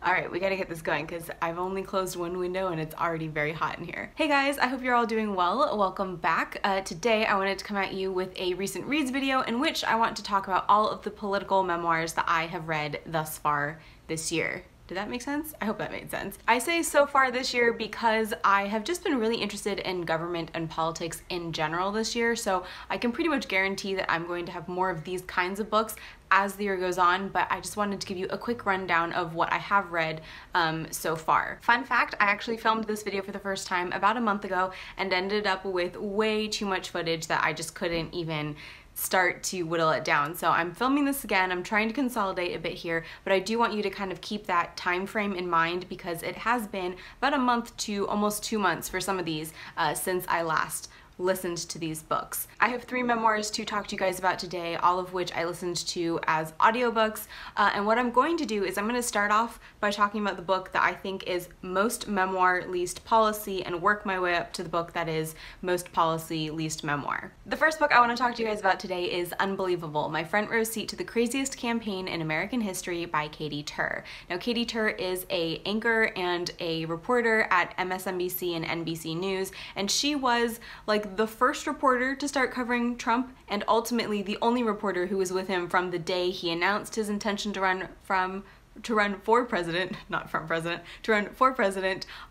Alright, we gotta get this going because I've only closed one window and it's already very hot in here. Hey guys, I hope you're all doing well. Welcome back. Today I wanted to come at you with a recent reads video in which I want to talk about all of the political memoirs that I have read thus far this year. Did that make sense? I hope that made sense. I say so far this year because I have just been really interested in government and politics in general this year, so I can pretty much guarantee that I'm going to have more of these kinds of books as the year goes on, but I just wanted to give you a quick rundown of what I have read so far. Fun fact, I actually filmed this video for the first time about a month ago and ended up with way too much footage that I just couldn't even start to whittle it down. So I'm filming this again. I'm trying to consolidate a bit here, but I do want you to kind of keep that time frame in mind because it has been about a month to almost 2 months for some of these since I last listened to these books. I have 3 memoirs to talk to you guys about today, all of which I listened to as audiobooks, and what I'm going to do is I'm going to start off by talking about the book that I think is most memoir, least policy, and work my way up to the book that is most policy, least memoir. The first book I want to talk to you guys about today is Unbelievable, My Front Row Seat to the Craziest Campaign in American History by Katy Tur. Now, Katy Tur is an anchor and a reporter at MSNBC and NBC News, and she was like the first reporter to start covering Trump and ultimately the only reporter who was with him from the day he announced his intention to run for president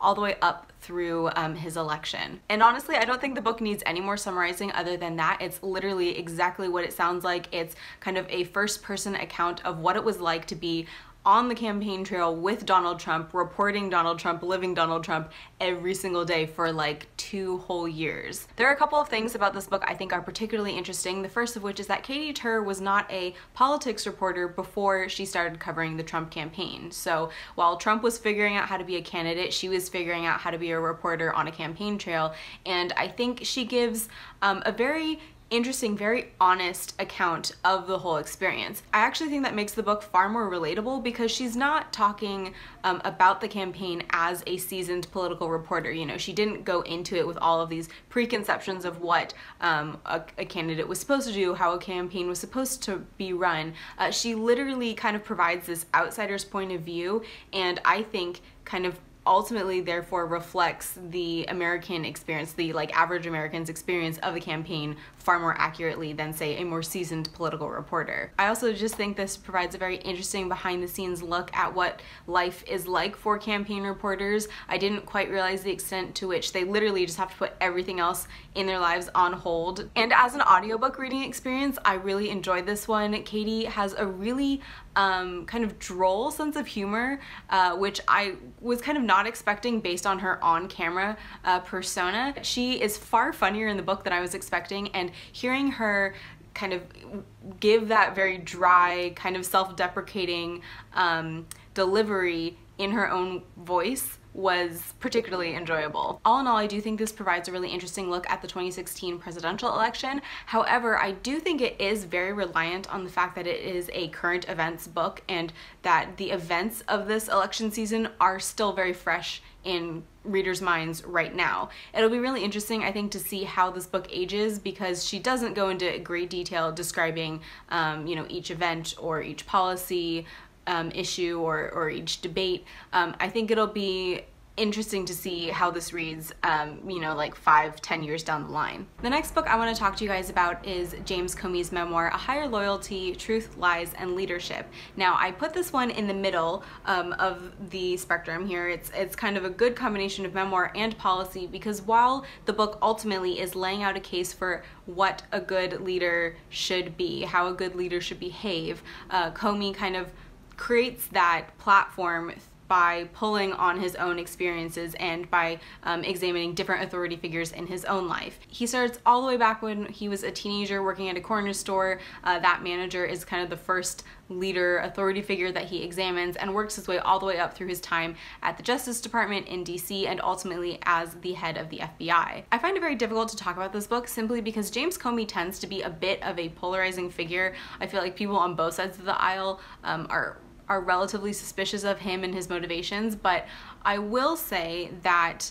all the way up through his election. And honestly, I don't think the book needs any more summarizing other than that. It's literally exactly what it sounds like. It's kind of a first-person account of what it was like to be on the campaign trail with Donald Trump, reporting Donald Trump, living Donald Trump every single day for like 2 whole years. There are a couple of things about this book I think are particularly interesting. The first of which is that Katy Tur was not a politics reporter before she started covering the Trump campaign. So while Trump was figuring out how to be a candidate, she was figuring out how to be a reporter on a campaign trail. And I think she gives a very interesting, very honest account of the whole experience. I actually think that makes the book far more relatable because she's not talking about the campaign as a seasoned political reporter. You know, she didn't go into it with all of these preconceptions of what a candidate was supposed to do, how a campaign was supposed to be run. She literally kind of provides this outsider's point of view, and I think kind of ultimately therefore reflects the American experience, the average American's experience of the campaign far more accurately than, say, a more seasoned political reporter. I also just think this provides a very interesting behind-the-scenes look at what life is like for campaign reporters. I didn't quite realize the extent to which they literally just have to put everything else in their lives on hold. And as an audiobook reading experience, I really enjoyed this one. Katy has a really kind of droll sense of humor, which I was kind of not expecting based on her on-camera persona. She is far funnier in the book than I was expecting, and hearing her kind of give that very dry, kind of self-deprecating delivery in her own voice was particularly enjoyable. All in all, I do think this provides a really interesting look at the 2016 presidential election. However, I do think it is very reliant on the fact that it is a current events book and that the events of this election season are still very fresh in readers' minds right now. It'll be really interesting, I think, to see how this book ages because she doesn't go into great detail describing, you know, each event or each policy issue or each debate. I think it'll be interesting to see how this reads, you know, like 5-10 years down the line. The next book I want to talk to you guys about is James Comey's memoir, A Higher Loyalty, Truth, Lies, and Leadership. Now, I put this one in the middle of the spectrum here. It's kind of a good combination of memoir and policy because while the book ultimately is laying out a case for what a good leader should be, how a good leader should behave, Comey kind of creates that platform by pulling on his own experiences and by examining different authority figures in his own life. He starts all the way back when he was a teenager working at a corner store. That manager is kind of the first leader, authority figure that he examines, and works his way all the way up through his time at the Justice Department in DC and ultimately as the head of the FBI. I find it very difficult to talk about this book simply because James Comey tends to be a bit of a polarizing figure. I feel like people on both sides of the aisle are relatively suspicious of him and his motivations, but I will say that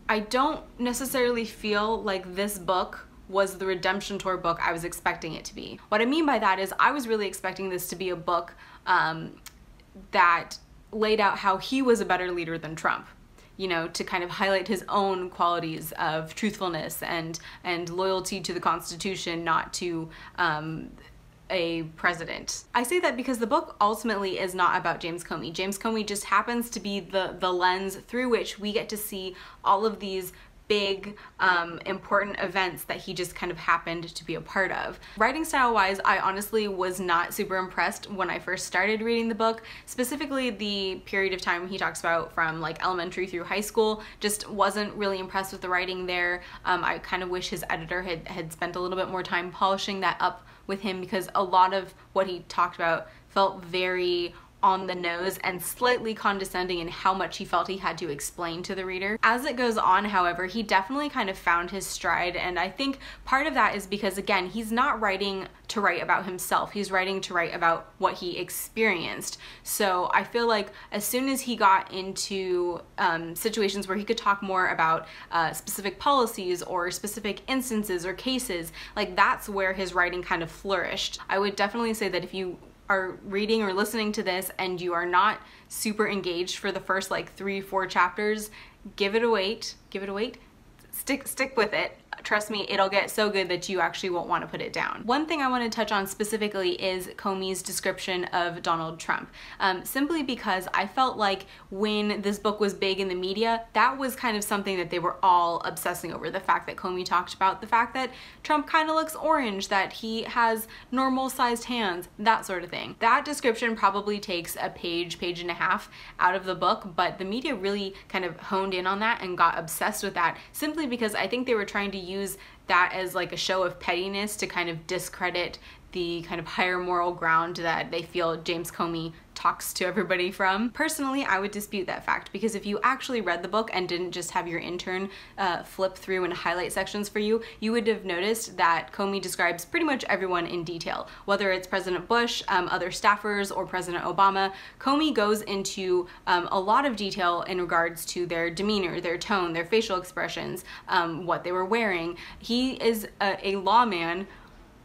I don't necessarily feel like this book was the redemption tour book I was expecting it to be. What I mean by that is I was really expecting this to be a book that laid out how he was a better leader than Trump, you know, to kind of highlight his own qualities of truthfulness and loyalty to the Constitution, not to a president. I say that because the book ultimately is not about James Comey. James Comey just happens to be the lens through which we get to see all of these big, important events that he just kind of happened to be a part of. Writing style wise, I honestly was not super impressed when I first started reading the book. Specifically, the period of time he talks about from like elementary through high school, just wasn't really impressed with the writing there. I kind of wish his editor had spent a little bit more time polishing that up with him, because a lot of what he talked about felt very on the nose and slightly condescending in how much he felt he had to explain to the reader. As it goes on, however, he definitely kind of found his stride, and I think part of that is because, again, he's not writing to write about himself, he's writing to write about what he experienced. So I feel like as soon as he got into situations where he could talk more about specific policies or specific instances or cases, like that's where his writing kind of flourished. I would definitely say that if you are reading or listening to this and you are not super engaged for the first like 3-4 chapters, give it a wait, stick with it. Trust me, it'll get so good that you actually won't want to put it down. One thing I want to touch on specifically is Comey's description of Donald Trump, simply because I felt like when this book was big in the media, that was kind of something that they were all obsessing over. The fact that Comey talked about the fact that Trump kind of looks orange, that he has normal sized hands, that sort of thing. That description probably takes a page and a half out of the book, but the media really kind of honed in on that and got obsessed with that, simply because I think they were trying to use that as like a show of pettiness to kind of discredit the kind of higher moral ground that they feel James Comey talks to everybody from. Personally, I would dispute that fact, because if you actually read the book and didn't just have your intern flip through and highlight sections for you, you would have noticed that Comey describes pretty much everyone in detail. Whether it's President Bush, other staffers, or President Obama, Comey goes into a lot of detail in regards to their demeanor, their tone, their facial expressions, what they were wearing. He is a lawman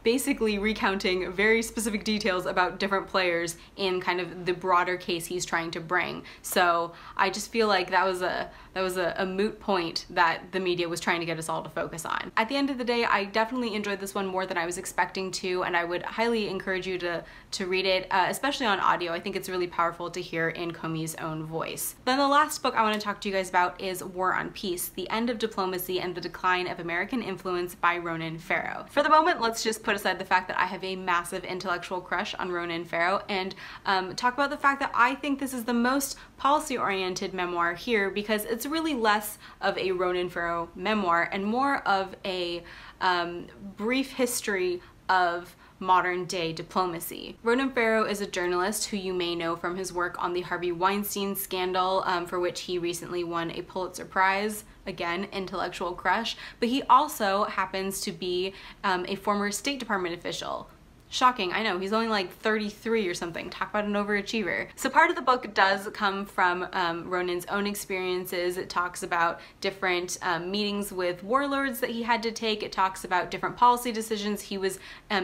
basically recounting very specific details about different players in kind of the broader case he's trying to bring. So I just feel like that was a moot point that the media was trying to get us all to focus on. At the end of the day, I definitely enjoyed this one more than I was expecting to, and I would highly encourage you to read it, especially on audio. I think it's really powerful to hear in Comey's own voice. Then the last book I want to talk to you guys about is War on Peace: The End of Diplomacy and the Decline of American Influence by Ronan Farrow. For the moment, let's just put aside the fact that I have a massive intellectual crush on Ronan Farrow and talk about the fact that I think this is the most policy-oriented memoir here, because it's really less of a Ronan Farrow memoir and more of a brief history of modern day diplomacy. Ronan Farrow is a journalist who you may know from his work on the Harvey Weinstein scandal, for which he recently won a Pulitzer Prize. Again, intellectual crush, but he also happens to be a former State Department official. Shocking, I know, he's only like 33 or something. Talk about an overachiever. So part of the book does come from Ronan's own experiences. It talks about different meetings with warlords that he had to take. It talks about different policy decisions he was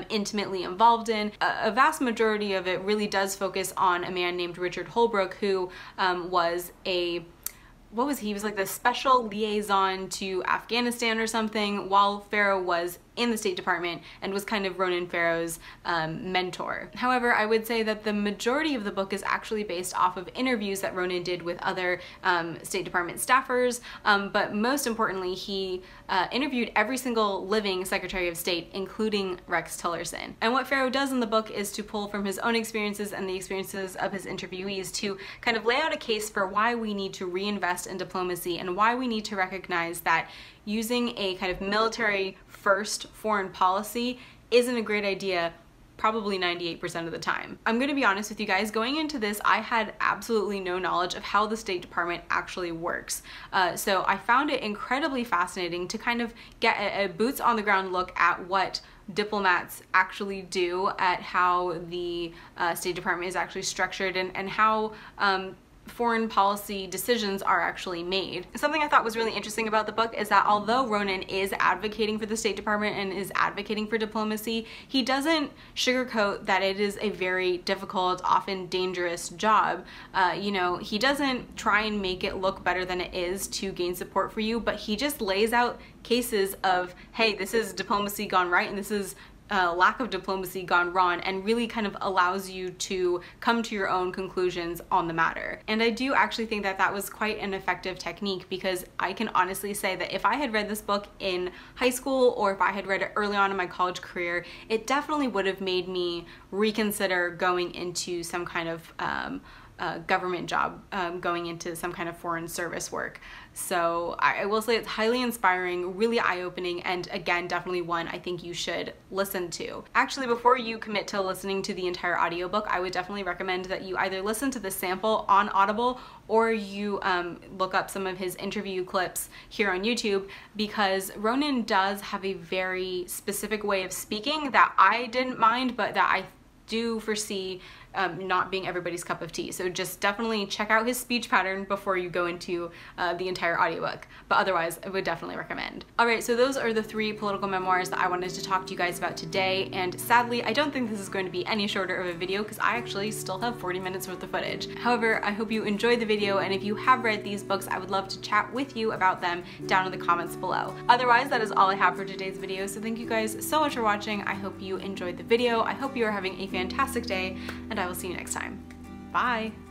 intimately involved in. A vast majority of it really does focus on a man named Richard Holbrooke, who was a he was like the special liaison to Afghanistan or something while Farrow was in the State Department and was kind of Ronan Farrow's mentor. However, I would say that the majority of the book is actually based off of interviews that Ronan did with other State Department staffers, but most importantly, he interviewed every single living Secretary of State, including Rex Tillerson. And what Farrow does in the book is to pull from his own experiences and the experiences of his interviewees to kind of lay out a case for why we need to reinvest in diplomacy and why we need to recognize that using a kind of military first foreign policy isn't a great idea probably 98% of the time. I'm gonna be honest with you guys, going into this, I had absolutely no knowledge of how the State Department actually works. So I found it incredibly fascinating to kind of get a boots on the ground look at what diplomats actually do, at how the State Department is actually structured, and how foreign policy decisions are actually made. Something I thought was really interesting about the book is that although Ronan is advocating for the State Department and is advocating for diplomacy, he doesn't sugarcoat that it is a very difficult, often dangerous job. You know, he doesn't try and make it look better than it is to gain support for you, but he just lays out cases of, hey, this is diplomacy gone right and this is lack of diplomacy gone wrong, and really kind of allows you to come to your own conclusions on the matter. And I do actually think that that was quite an effective technique, because I can honestly say that if I had read this book in high school or if I had read it early on in my college career, it definitely would have made me reconsider going into some kind of government job, going into some kind of foreign service work. So I will say it's highly inspiring, really eye-opening, and again, definitely one I think you should listen to. Actually, before you commit to listening to the entire audiobook, I would definitely recommend that you either listen to the sample on Audible or you look up some of his interview clips here on YouTube, because Ronan does have a very specific way of speaking that I didn't mind, but that I do foresee not being everybody's cup of tea. So just definitely check out his speech pattern before you go into the entire audiobook. But otherwise, I would definitely recommend. All right, so those are the 3 political memoirs that I wanted to talk to you guys about today. And sadly, I don't think this is going to be any shorter of a video because I actually still have 40 minutes worth of footage. However, I hope you enjoyed the video, and if you have read these books, I would love to chat with you about them down in the comments below. Otherwise, that is all I have for today's video. So thank you guys so much for watching. I hope you enjoyed the video. I hope you are having a fantastic day, and I will see you next time. Bye!